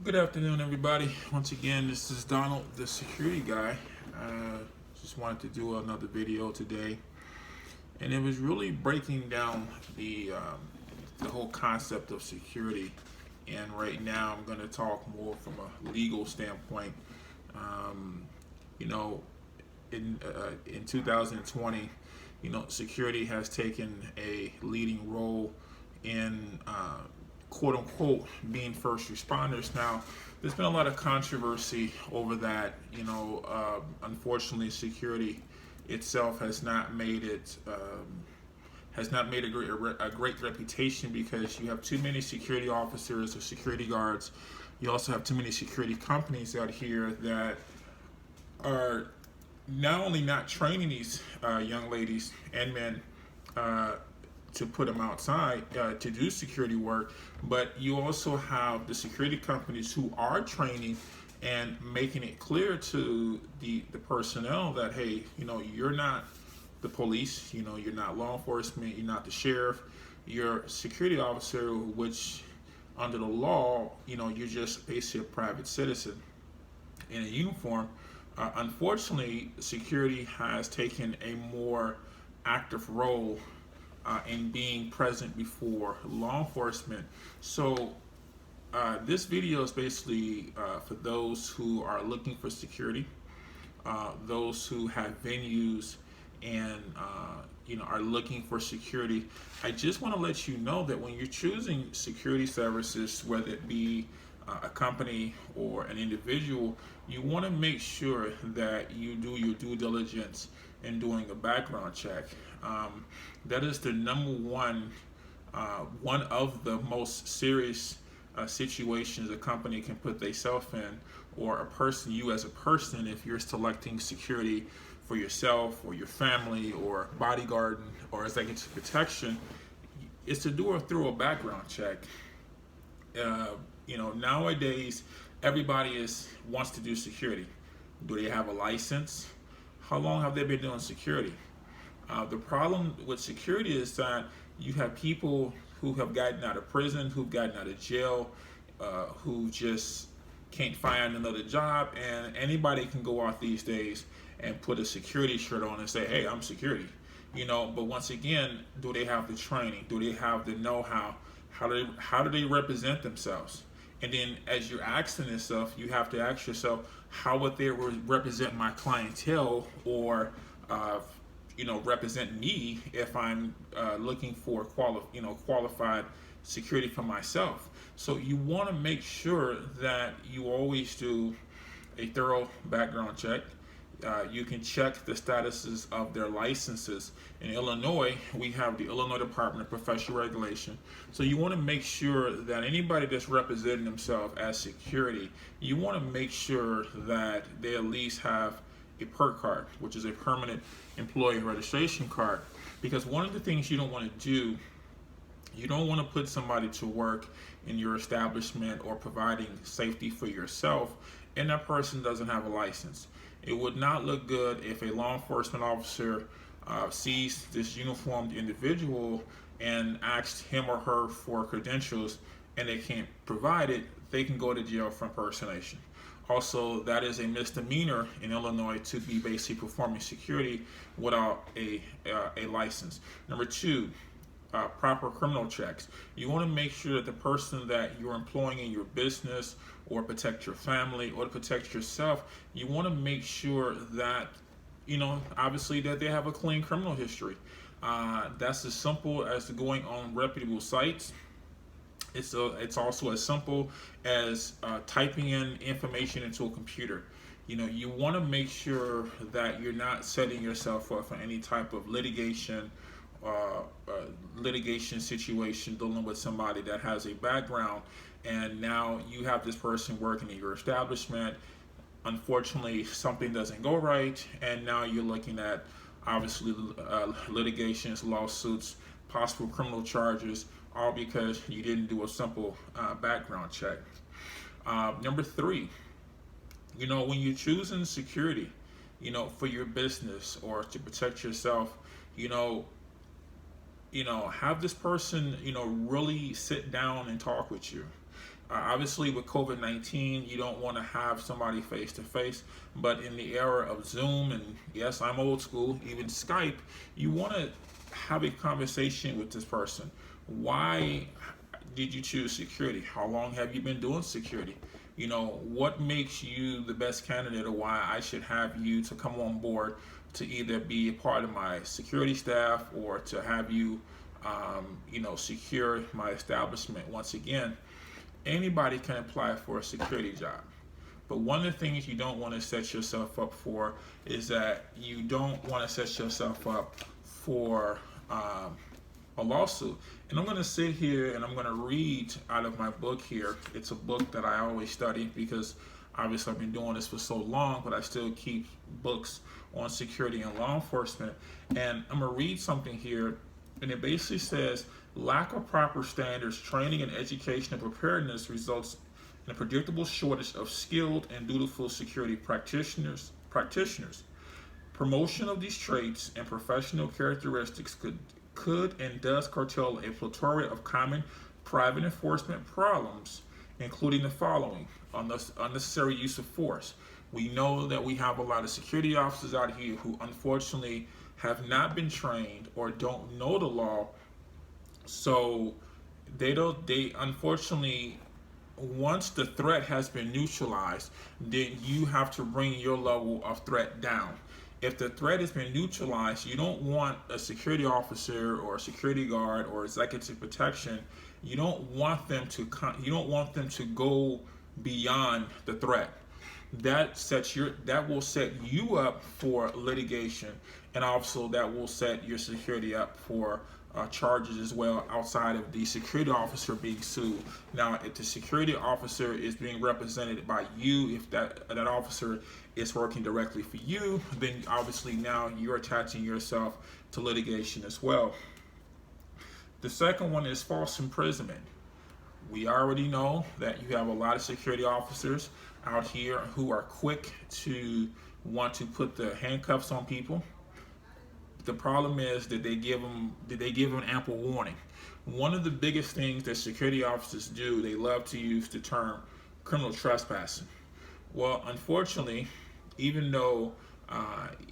Good afternoon, everybody. Once again, this is Donald, the security guy. Just wanted to do another video today, and it was really breaking down the whole concept of security. And right now, I'm going to talk more from a legal standpoint. Um, you know, in 2020, security has taken a leading role in quote unquote being first responders. Now, there's been a lot of controversy over that. Unfortunately, security itself has not made a great reputation because you have too many security officers or security guards. You also have too many security companies out here that are not only not training these young ladies and men uh, to put them outside to do security work, but you also have the security companies who are training and making it clear to the personnel that, hey, you're not the police, you're not law enforcement, you're not the sheriff, you're a security officer, which under the law, you're just basically a private citizen in a uniform. Unfortunately, security has taken a more active role in being present before law enforcement. So, this video is basically for those who are looking for security, those who have venues and are looking for security. I just want to let you know that when you're choosing security services, whether it be a company or an individual, you want to make sure that you do your due diligence in doing a background check. That is the number one of the most serious situations a company can put themselves in, or a person, you as a person, if you're selecting security for yourself or your family or bodyguard or executive protection, is to do a thorough background check. Nowadays everybody wants to do security. Do they have a license? How long have they been doing security? The problem with security is that you have people who have gotten out of prison, who've gotten out of jail, who just can't find another job, and anybody can go out these days and put a security shirt on and say, "Hey, I'm security." But once again, do they have the training? Do they have the know-how? How do they represent themselves? And then, as you're asking this stuff, you have to ask yourself, how would they represent my clientele, or represent me if I'm looking for qualified security for myself? So you want to make sure that you always do a thorough background check. You can check the statuses of their licenses. In Illinois, we have the Illinois Department of Professional Regulation. So you want to make sure that anybody that's representing themselves as security, you want to make sure that they at least have a PERC card, which is a permanent employee registration card. Because one of the things you don't want to do, you don't want to put somebody to work in your establishment or providing safety for yourself, and that person doesn't have a license. It would not look good if a law enforcement officer sees this uniformed individual and asks him or her for credentials and they can't provide it. They can go to jail for impersonation. Also, that is a misdemeanor in Illinois to be basically performing security without a license. Number two, proper criminal checks. You want to make sure that the person that you're employing in your business, or protect your family, or to protect yourself, you want to make sure that, obviously, that they have a clean criminal history. That's as simple as going on reputable sites. It's also as simple as typing in information into a computer. You want to make sure that you're not setting yourself up for any type of litigation situation, dealing with somebody that has a background, and now you have this person working in your establishment. Unfortunately, something doesn't go right, and now you're looking at, obviously, litigations, lawsuits, possible criminal charges, all because you didn't do a simple background check. Number three, when you're choosing security, for your business or to protect yourself, have this person, really sit down and talk with you. Obviously, with COVID-19, you don't want to have somebody face to face, but in the era of Zoom, and yes, I'm old school, even Skype, you want to have a conversation with this person. Why did you choose security? How long have you been doing security? You know, what makes you the best candidate, or why I should have you to come on board to either be a part of my security staff or to have you, secure my establishment. Once again, anybody can apply for a security job. But one of the things you don't want to set yourself up for is that you don't want to set yourself up for a lawsuit. And I'm going to sit here and I'm going to read out of my book here. It's a book that I always study because obviously I've been doing this for so long, but I still keep books on security and law enforcement. And I'm going to read something here, and it basically says, lack of proper standards, training, and education and preparedness results in a predictable shortage of skilled and dutiful security practitioners. Promotion of these traits and professional characteristics could and does curtail a plethora of common private enforcement problems, including the following: unnecessary use of force. We know that we have a lot of security officers out here who unfortunately have not been trained or don't know the law, so they unfortunately, once the threat has been neutralized, then you have to bring your level of threat down. If the threat has been neutralized, you don't want a security officer or a security guard or executive protection. You don't want them to go beyond the threat. That will set you up for litigation, and also that will set your security up for charges as well, outside of the security officer being sued. Now, if the security officer is being represented by you, if that officer is working directly for you, then obviously now you're attaching yourself to litigation as well. The second one is false imprisonment. We already know that you have a lot of security officers out here who are quick to want to put the handcuffs on people. The problem is that they give them ample warning. One of the biggest things that security officers do, they love to use the term criminal trespassing. Well, unfortunately, even though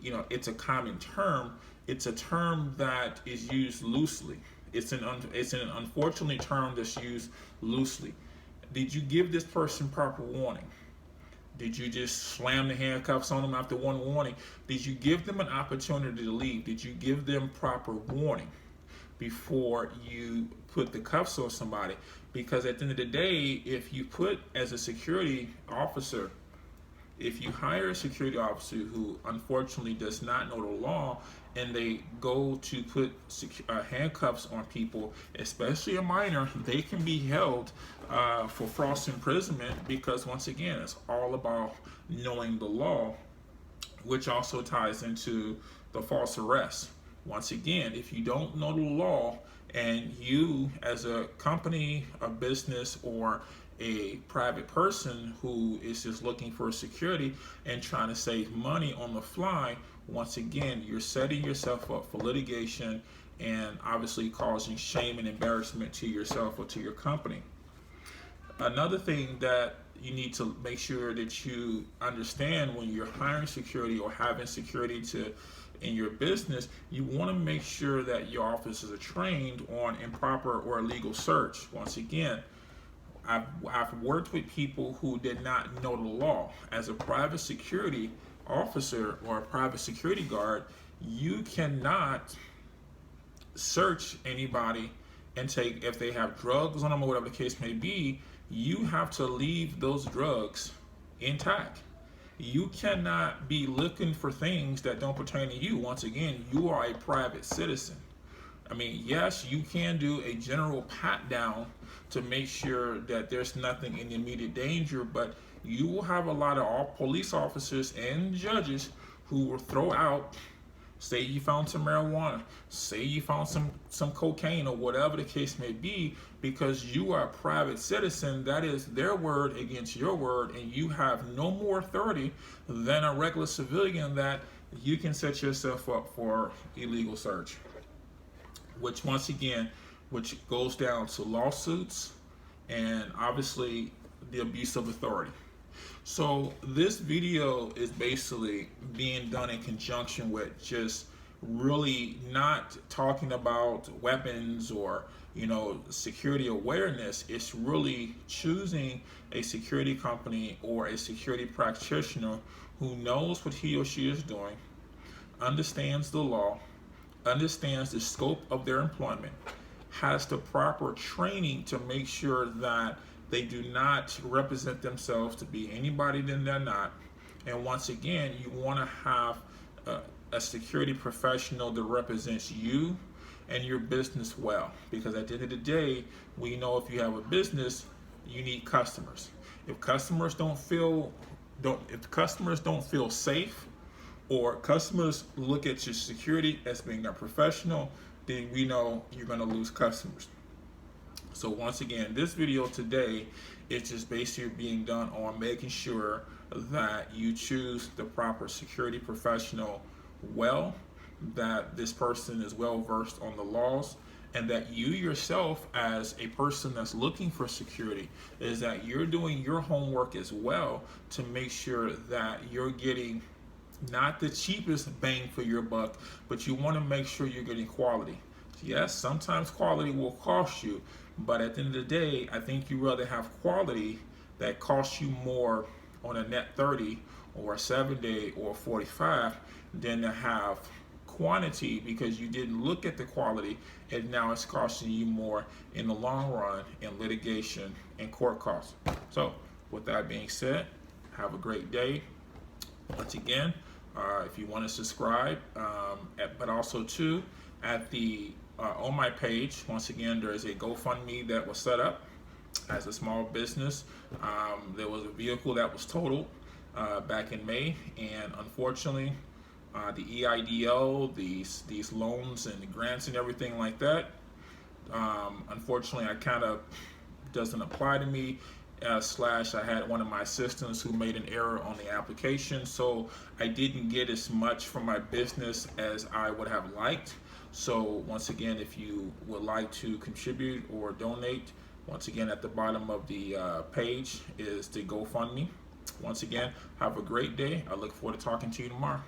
it's a common term, it's a term that is used loosely. It's an unfortunately term that's used loosely. Did you give this person proper warning? Did you just slam the handcuffs on them after one warning? Did you give them an opportunity to leave? Did you give them proper warning before you put the cuffs on somebody? Because at the end of the day, if you put as a security officer, if you hire a security officer who unfortunately does not know the law, and they go to put handcuffs on people, especially a minor, they can be held for false imprisonment, because once again, it's all about knowing the law, which also ties into the false arrest. Once again, if you don't know the law, and you as a company, a business, or a private person who is just looking for security and trying to save money on the fly, once again, you're setting yourself up for litigation and obviously causing shame and embarrassment to yourself or to your company. Another thing that you need to make sure that you understand when you're hiring security or having security in your business, you want to make sure that your officers are trained on improper or illegal search. Once again, I've worked with people who did not know the law. As a private security officer or a private security guard, you cannot search anybody and take, if they have drugs on them or whatever the case may be, you have to leave those drugs intact. You cannot be looking for things that don't pertain to you. Once again, you are a private citizen. I mean, yes, you can do a general pat down to make sure that there's nothing in immediate danger, but you will have a lot of all police officers and judges who will throw out, say you found some marijuana, say you found some cocaine or whatever the case may be, because you are a private citizen. That is their word against your word, and you have no more authority than a regular civilian, that you can set yourself up for illegal search, which once again, which goes down to lawsuits and obviously the abuse of authority. So this video is basically being done in conjunction with just really not talking about weapons or security awareness. It's really choosing a security company or a security practitioner who knows what he or she is doing, understands the law, understands the scope of their employment, has the proper training to make sure that they do not represent themselves to be anybody that they're not. And once again, you want to have a security professional that represents you and your business well. Because at the end of the day, we know if you have a business, you need customers. If customers don't feel safe, or customers look at your security as being a professional, then we know you're going to lose customers. So once again, this video today is just basically being done on making sure that you choose the proper security professional well, that this person is well versed on the laws, and that you yourself as a person that's looking for security is that you're doing your homework as well to make sure that you're getting not the cheapest bang for your buck, but you want to make sure you're getting quality. Yes, sometimes quality will cost you, but at the end of the day, I think you'd rather have quality that costs you more on a net 30 or a 7-day or 45 than to have quantity because you didn't look at the quality and now it's costing you more in the long run in litigation and court costs. So with that being said, have a great day. Once again, if you want to subscribe, but also too at the on my page, once again, there is a GoFundMe that was set up as a small business. There was a vehicle that was totaled back in May, and unfortunately, the EIDL, these loans and the grants and everything like that, unfortunately, I kind of doesn't apply to me. Slash, I had one of my assistants who made an error on the application, so I didn't get as much from my business as I would have liked. So once again, if you would like to contribute or donate, once again at the bottom of the page is the GoFundMe. Once again, have a great day. I look forward to talking to you tomorrow.